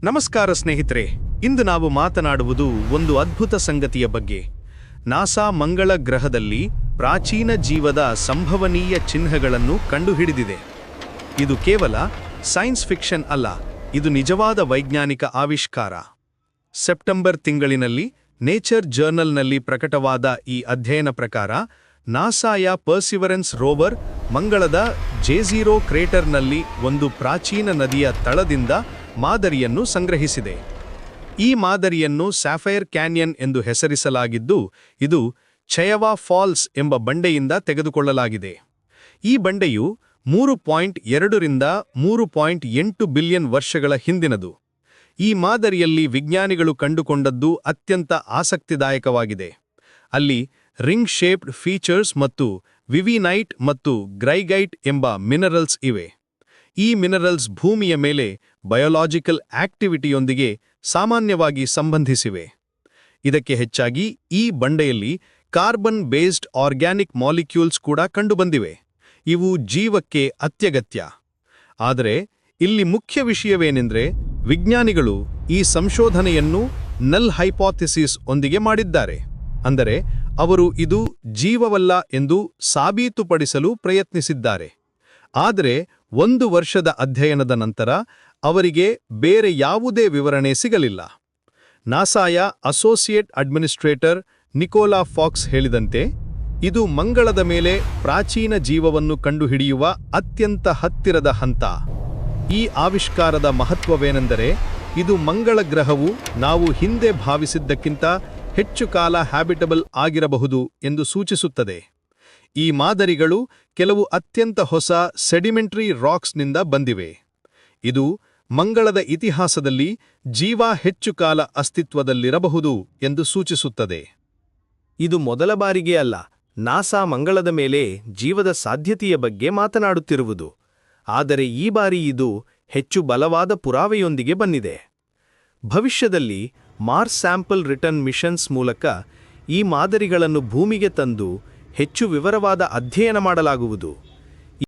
ನಮಸ್ಕಾರ ಸ್ನೇಹಿತರೆ, ಇಂದು ನಾವು ಮಾತನಾಡುವುದು ಒಂದು ಅದ್ಭುತ ಸಂಗತಿಯ ಬಗ್ಗೆ. ನಾಸಾ ಮಂಗಳ ಗ್ರಹದಲ್ಲಿ ಪ್ರಾಚೀನ ಜೀವದ ಸಂಭವನೀಯ ಚಿಹ್ನೆಗಳನ್ನು ಕಂಡುಹಿಡಿದಿದೆ. ಇದು ಕೇವಲ ಸೈನ್ಸ್ ಫಿಕ್ಷನ್ ಅಲ್ಲ, ಇದು ನಿಜವಾದ ವೈಜ್ಞಾನಿಕ ಆವಿಷ್ಕಾರ. ಸೆಪ್ಟೆಂಬರ್ ತಿಂಗಳಿನಲ್ಲಿ ನೇಚರ್ ಜರ್ನಲ್ನಲ್ಲಿ ಪ್ರಕಟವಾದ ಈ ಅಧ್ಯಯನ ಪ್ರಕಾರ ನಾಸಾಯ ಪರ್ಸಿವರೆನ್ಸ್ ರೋವರ್ ಮಂಗಳದ ಜೆಝೀರೋ ಕ್ರೇಟರ್ನಲ್ಲಿ ಒಂದು ಪ್ರಾಚೀನ ನದಿಯ ತಳದಿಂದ ಮಾದರಿಯನ್ನು ಸಂಗ್ರಹಿಸಿದೆ. ಈ ಮಾದರಿಯನ್ನು ಸ್ಯಾಫೈರ್ ಕ್ಯಾನ್ಯನ್ ಎಂದು ಹೆಸರಿಸಲಾಗಿದ್ದು, ಇದು ಚಯವಾ ಫಾಲ್ಸ್ ಎಂಬ ಬಂಡೆಯಿಂದ ತೆಗೆದುಕೊಳ್ಳಲಾಗಿದೆ. ಈ ಬಂಡೆಯು 3.2 ರಿಂದ 3.8 ಬಿಲಿಯನ್ ವರ್ಷಗಳ ಹಿಂದಿನದು. ಈ ಮಾದರಿಯಲ್ಲಿ ವಿಜ್ಞಾನಿಗಳು ಕಂಡುಕೊಂಡದ್ದು ಅತ್ಯಂತ ಆಸಕ್ತಿದಾಯಕವಾಗಿದೆ. ಅಲ್ಲಿ ರಿಂಗ್ ಶೇಪ್ಡ್ ಫೀಚರ್ಸ್ ಮತ್ತು ವಿವಿನೈಟ್ ಮತ್ತು ಗ್ರೈಗೈಟ್ ಎಂಬ ಮಿನರಲ್ಸ್ ಇವೆ. ಈ ಮಿನರಲ್ಸ್ ಭೂಮಿಯ ಮೇಲೆ ಬಯೋಲಾಜಿಕಲ್ ಆಕ್ಟಿವಿಟಿಯೊಂದಿಗೆ ಸಾಮಾನ್ಯವಾಗಿ ಸಂಬಂಧಿಸಿವೆ. ಇದಕ್ಕೆ ಹೆಚ್ಚಾಗಿ ಈ ಬಂಡೆಯಲ್ಲಿ ಕಾರ್ಬನ್ ಬೇಸ್ಡ್ ಆರ್ಗ್ಯಾನಿಕ್ ಮಾಲಿಕ್ಯೂಲ್ಸ್ ಕೂಡ ಕಂಡುಬಂದಿವೆ. ಇವು ಜೀವಕ್ಕೆ ಅತ್ಯಗತ್ಯ. ಆದರೆ ಇಲ್ಲಿ ಮುಖ್ಯ ವಿಷಯವೇನೆಂದರೆ, ವಿಜ್ಞಾನಿಗಳು ಈ ಸಂಶೋಧನೆಯನ್ನು ನಲ್ ಹೈಪೋಥೆಸಿಸ್ ಒಂದಿಗೆ ಮಾಡಿದ್ದಾರೆ. ಅಂದರೆ ಅವರು ಇದು ಜೀವವಲ್ಲ ಎಂದು ಸಾಬೀತುಪಡಿಸಲು ಪ್ರಯತ್ನಿಸಿದ್ದಾರೆ. ಆದರೆ 1 ವರ್ಷದ ಅಧ್ಯಯನದ ನಂತರ ಅವರಿಗೆ ಬೇರೆ ಯಾವುದೇ ವಿವರಣೆ ಸಿಗಲಿಲ್ಲ. ನಾಸಾಯ ಅಸೋಸಿಯೇಟ್ ಅಡ್ಮಿನಿಸ್ಟ್ರೇಟರ್ ನಿಕೋಲಾ ಫಾಕ್ಸ್ ಹೇಳಿದಂತೆ, ಇದು ಮಂಗಳದ ಮೇಲೆ ಪ್ರಾಚೀನ ಜೀವವನ್ನು ಕಂಡುಹಿಡಿಯುವ ಅತ್ಯಂತ ಹತ್ತಿರದ ಹಂತ. ಈ ಆವಿಷ್ಕಾರದ ಮಹತ್ವವೇನೆಂದರೆ, ಇದು ಮಂಗಳ ಗ್ರಹವು ನಾವು ಹಿಂದೆ ಭಾವಿಸಿದ್ದಕ್ಕಿಂತ ಹೆಚ್ಚು ಕಾಲ ಹ್ಯಾಬಿಟಬಲ್ ಆಗಿರಬಹುದು ಎಂದು ಸೂಚಿಸುತ್ತದೆ. ಈ ಮಾದರಿಗಳು ಕೆಲವು ಅತ್ಯಂತ ಹೊಸ ಸೆಡಿಮೆಂಟರಿ ರಾಕ್ಸ್ನಿಂದ ಬಂದಿವೆ. ಇದು ಮಂಗಳದ ಇತಿಹಾಸದಲ್ಲಿ ಜೀವ ಹೆಚ್ಚು ಕಾಲ ಅಸ್ತಿತ್ವದಲ್ಲಿರಬಹುದು ಎಂದು ಸೂಚಿಸುತ್ತದೆ. ಇದು ಮೊದಲ ಬಾರಿಗೆ ಅಲ್ಲ ನಾಸಾ ಮಂಗಳದ ಮೇಲೆ ಜೀವದ ಸಾಧ್ಯತೆಯ ಬಗ್ಗೆ ಮಾತನಾಡುತ್ತಿರುವುದು. ಆದರೆ ಈ ಬಾರಿ ಇದು ಹೆಚ್ಚು ಬಲವಾದ ಪುರಾವೆಯೊಂದಿಗೆ ಬಂದಿದೆ. ಭವಿಷ್ಯದಲ್ಲಿ ಮಾರ್ಸ್ ಸ್ಯಾಂಪಲ್ ರಿಟರ್ನ್ ಮಿಷನ್ಸ್ ಮೂಲಕ ಈ ಮಾದರಿಗಳನ್ನು ಭೂಮಿಗೆ ತಂದು ಹೆಚ್ಚು ವಿವರವಾದ ಅಧ್ಯಯನ ಮಾಡಲಾಗುವುದು.